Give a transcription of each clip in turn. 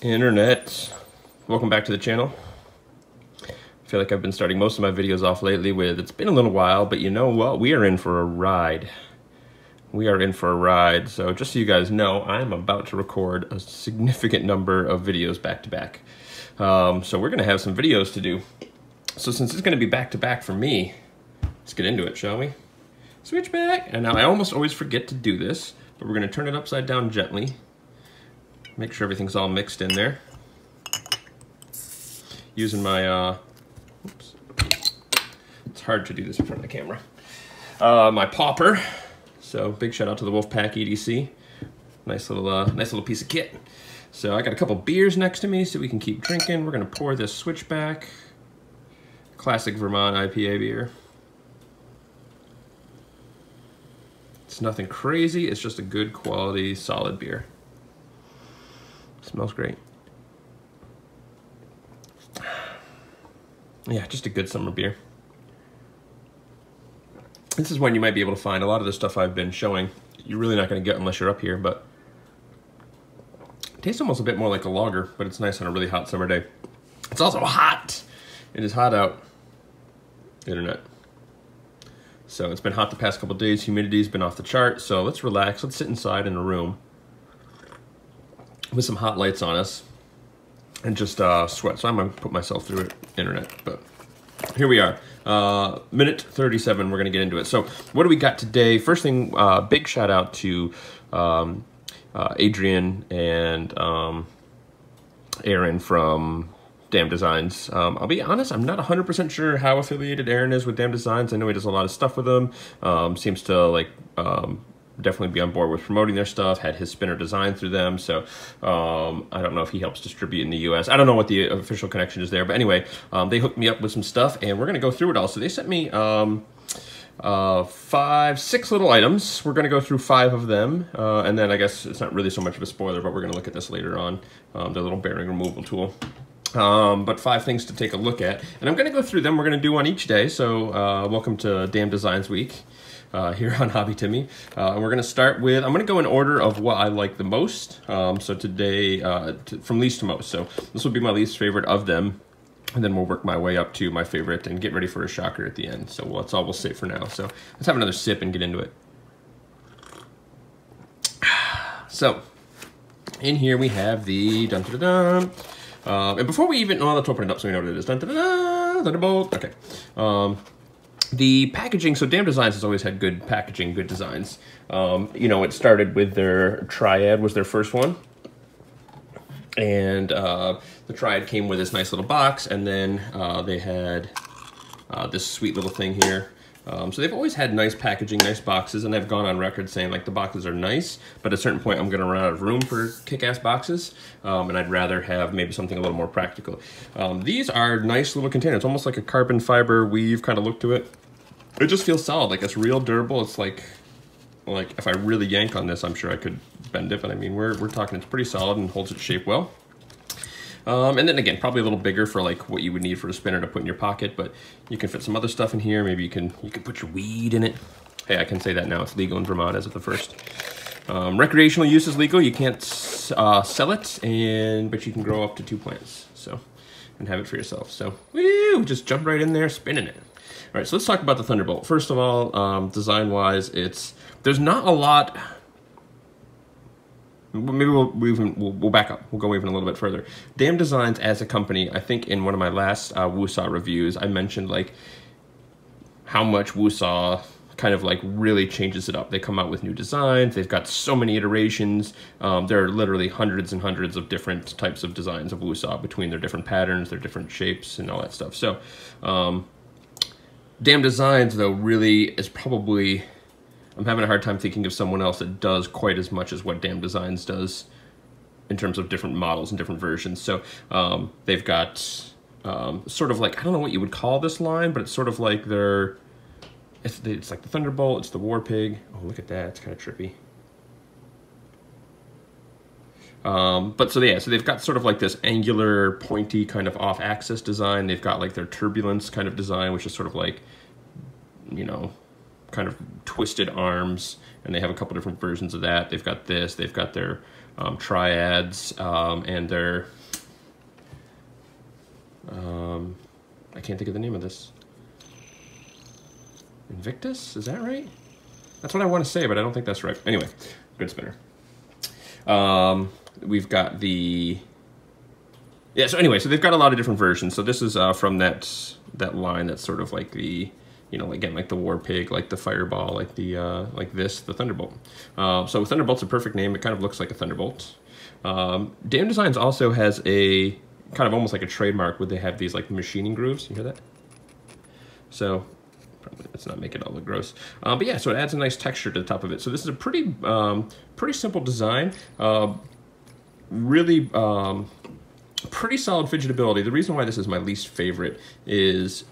Internet, welcome back to the channel. I feel like I've been starting most of my videos off lately with it's been a little while, but you know what? We are in for a ride. We are in for a ride. So just so you guys know, I'm about to record a significant number of videos back to back. So we're gonna have some videos to do. So since it's gonna be back to back for me, let's get into it, shall we? Switch back. And now I almost always forget to do this, but we're gonna turn it upside down gently. Make sure everything's all mixed in there. Using my, oops. It's hard to do this in front of the camera. My popper. So big shout out to the Wolfpack EDC. Nice little piece of kit. So I got a couple beers next to me so we can keep drinking. We're gonna pour this Switchback. Classic Vermont IPA beer. It's nothing crazy, it's just a good quality, solid beer. Smells great. Yeah, just a good summer beer. This is one you might be able to find. A lot of the stuff I've been showing, you're really not going to get unless you're up here, but it tastes almost a bit more like a lager, but it's nice on a really hot summer day. It's also hot. It is hot out. Internet. So it's been hot the past couple days. Humidity's been off the chart, so let's relax. Let's sit inside in a room with some hot lights on us and just sweat. So I'm gonna put myself through it, internet, but here we are. Minute 37, we're gonna get into it. So what do we got today? First thing, big shout out to Adrian and Aaron from Damn Designs. I'll be honest, I'm not 100% sure how affiliated Aaron is with Damn Designs. I know he does a lot of stuff with them. Seems to like definitely be on board with promoting their stuff, had his spinner design through them, so I don't know if he helps distribute in the US. I don't know what the official connection is there, but anyway, they hooked me up with some stuff, and we're gonna go through it all. So they sent me 6 little items. We're gonna go through 5 of them, and then I guess it's not really so much of a spoiler, but we're gonna look at this later on, the little bearing removal tool. But 5 things to take a look at, and I'm gonna go through them. We're gonna do one each day, so welcome to Damn Designs Week. Here on Hobby Timmy. And we're going to start with, I'm going to go in order of what I like the most. So today, from least to most. So this will be my least favorite of them. And then we'll work my way up to my favorite and get ready for a shocker at the end. So that's all we'll say for now. So let's have another sip and get into it. So in here we have the dun-dun-dun. And before we even, let's open it up so we know what it is. Dun-dun-dun, Thunderbolt. Okay. The packaging, so Damn Designs has always had good packaging, good designs. You know, it started with their Triad was their first one. And the Triad came with this nice little box, and then they had this sweet little thing here. So they've always had nice packaging, nice boxes, and I've gone on record saying like the boxes are nice, but at a certain point I'm gonna run out of room for kick-ass boxes, and I'd rather have maybe something a little more practical. These are nice little containers, almost like a carbon fiber weave kind of look to it. It just feels solid, like it's real durable. It's like if I really yank on this, I'm sure I could bend it, but I mean, we're talking it's pretty solid and holds its shape well. And then again, probably a little bigger for like what you would need for a spinner to put in your pocket, but you can fit some other stuff in here. Maybe you can put your weed in it. Hey, I can say that now. It's legal in Vermont as of the 1st. Recreational use is legal. You can't sell it, but you can grow up to 2 plants. So, and have it for yourself. So, woo, just jump right in there, spinning it. All right, so let's talk about the Thunderbolt. First of all, design-wise, there's not a lot. Maybe we'll back up. We'll go even a little bit further. Damn Designs as a company, I think in one of my last Woosaw reviews, I mentioned like how much Woosaw kind of like really changes it up. They come out with new designs. They've got so many iterations. There are literally hundreds and hundreds of different types of designs of Woosaw between their different patterns, their different shapes, and all that stuff. So, Damn Designs though really is probably, I'm having a hard time thinking of someone else that does quite as much as what Damn Designs does in terms of different models and different versions. So they've got sort of like, I don't know what you would call this line, but it's sort of like it's like the Thunderbolt, it's the War Pig. Oh, look at that, it's kind of trippy. But so they've got sort of like this angular, pointy kind of off-axis design. They've got like their turbulence kind of design, which is sort of like, you know, kind of twisted arms, and they have a couple different versions of that. They've got this, they've got their triads, and they're, I can't think of the name of this. Invictus, is that right? That's what I want to say, but I don't think that's right. Anyway, good spinner. We've got the, yeah, so anyway, so they've got a lot of different versions. So this is from that line that's sort of like the, you know, again, like the War Pig, like the Fireball, like the the Thunderbolt. So Thunderbolt's a perfect name. It kind of looks like a Thunderbolt. Dam Designs also has a kind of almost like a trademark where they have these like machining grooves. You hear that? So probably let's not make it all look gross. But yeah, so it adds a nice texture to the top of it. So this is a pretty simple design. Really pretty solid fidgetability. The reason why this is my least favorite is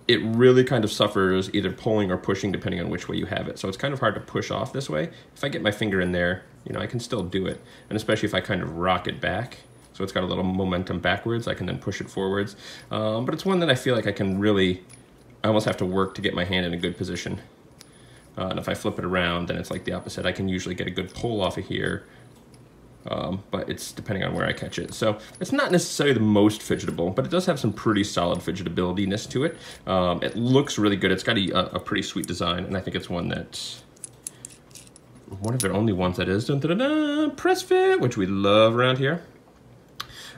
it really kind of suffers either pulling or pushing depending on which way you have it. So it's kind of hard to push off this way. If I get my finger in there, you know, I can still do it. And especially if I kind of rock it back. So it's got a little momentum backwards, I can then push it forwards. But it's one that I feel like I can really, I almost have to work to get my hand in a good position. And if I flip it around, then it's like the opposite. I can usually get a good pull off of here. But it's depending on where I catch it. So it's not necessarily the most fidgetable, but it does have some pretty solid fidgetability-ness to it. It looks really good. It's got a pretty sweet design, and I think it's one that, one of their only ones that is, press fit, which we love around here.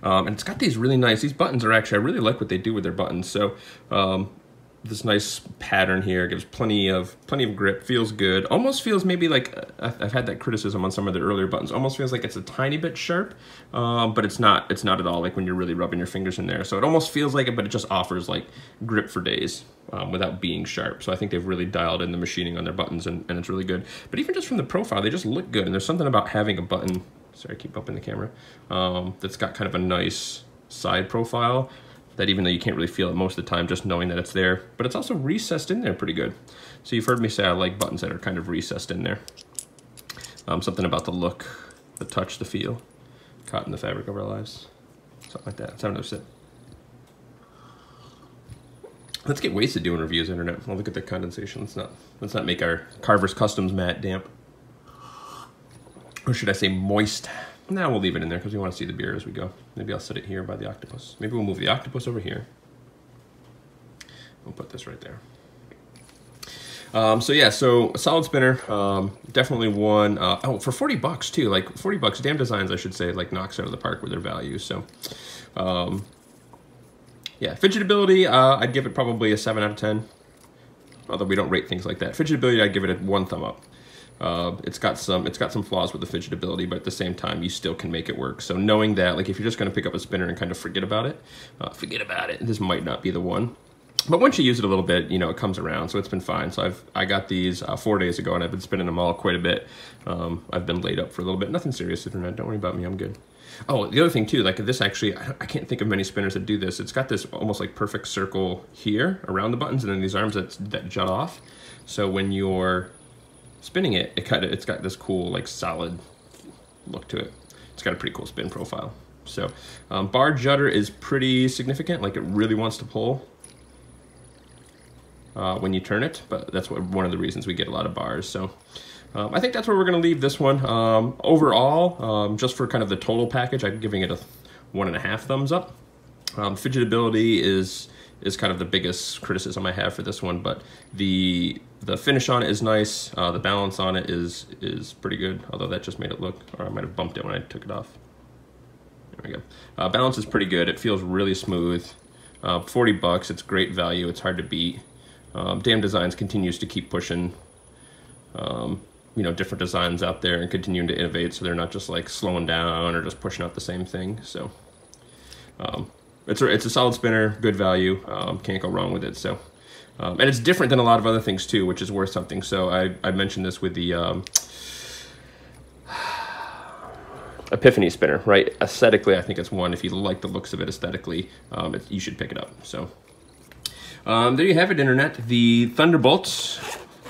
And it's got these really nice, these buttons are actually, I really like what they do with their buttons. So this nice pattern here gives plenty of grip, feels good. Almost feels maybe like, I've had that criticism on some of the earlier buttons, almost feels like it's a tiny bit sharp, but it's not at all, like when you're really rubbing your fingers in there. So it almost feels like it, but it just offers like grip for days without being sharp. So I think they've really dialed in the machining on their buttons, and it's really good. But even just from the profile, they just look good. And there's something about having a button, sorry, I keep bumping the camera, that's got kind of a nice side profile that even though you can't really feel it most of the time, just knowing that it's there, but it's also recessed in there pretty good. So you've heard me say I like buttons that are kind of recessed in there. Something about the look, the touch, the feel, caught in the fabric of our lives. Something like that. Let's have another sip. Let's get wasted doing reviews, internet. I'll look at the condensation. Let's not make our Carver's Customs mat damp. Or should I say moist? Now we'll leave it in there because we want to see the beer as we go. Maybe I'll set it here by the octopus. Maybe we'll move the octopus over here. We'll put this right there. So yeah, so a solid spinner, definitely one. Oh, for 40 bucks too, like 40 bucks. Dam Designs, I should say, like knocks out of the park with their value. So yeah, fidgetability, I'd give it probably a 7 out of 10. Although we don't rate things like that. Fidgetability, I'd give it a 1 thumb up. It's got some flaws with the fidgetability, but at the same time, you still can make it work. So knowing that, like if you're just going to pick up a spinner and kind of forget about it, this might not be the one. But once you use it a little bit, you know, it comes around, so it's been fine. So I got these 4 days ago, and I've been spinning them all quite a bit. I've been laid up for a little bit. Nothing serious, internet. Don't worry about me. I'm good. Oh, the other thing too, like this actually, I can't think of many spinners that do this. It's got this almost like perfect circle here around the buttons, and then these arms that jut off. So when you're spinning it, it's got this cool like solid look to it. It's got a pretty cool spin profile. So bar judder is pretty significant, like it really wants to pull when you turn it, but that's one of the reasons we get a lot of bars. So I think that's where we're going to leave this one. Overall, just for kind of the total package, I'm giving it a 1.5 thumbs up. Fidgetability is kind of the biggest criticism I have for this one, but the finish on it is nice. The balance on it is pretty good, although that just made it look, or I might have bumped it when I took it off. There we go. Balance is pretty good. It feels really smooth. 40 bucks, it's great value. It's hard to beat. Dam Designs continues to keep pushing, you know, different designs out there and continuing to innovate, so they're not just like slowing down or just pushing out the same thing. So it's a solid spinner, good value. Can't go wrong with it. So and it's different than a lot of other things too, which is worth something. So I mentioned this with the Epiphany spinner, right? Aesthetically, I think it's one. If you like the looks of it aesthetically, you should pick it up. So there you have it, internet. The Thunderbolt,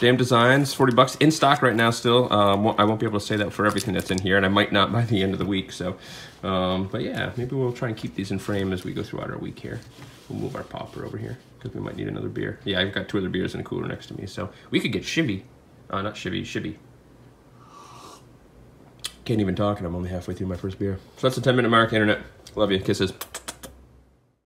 Dam Designs, 40 bucks in stock right now still. I won't be able to say that for everything that's in here, and I might not by the end of the week. So, but yeah, maybe we'll try and keep these in frame as we go throughout our week here. We'll move our popper over here because we might need another beer. Yeah, I've got 2 other beers in a cooler next to me, so we could get Shibby. Not Shibby, Shibby. Can't even talk, and I'm only halfway through my first beer. So that's the 10-minute mark, internet. Love you. Kisses.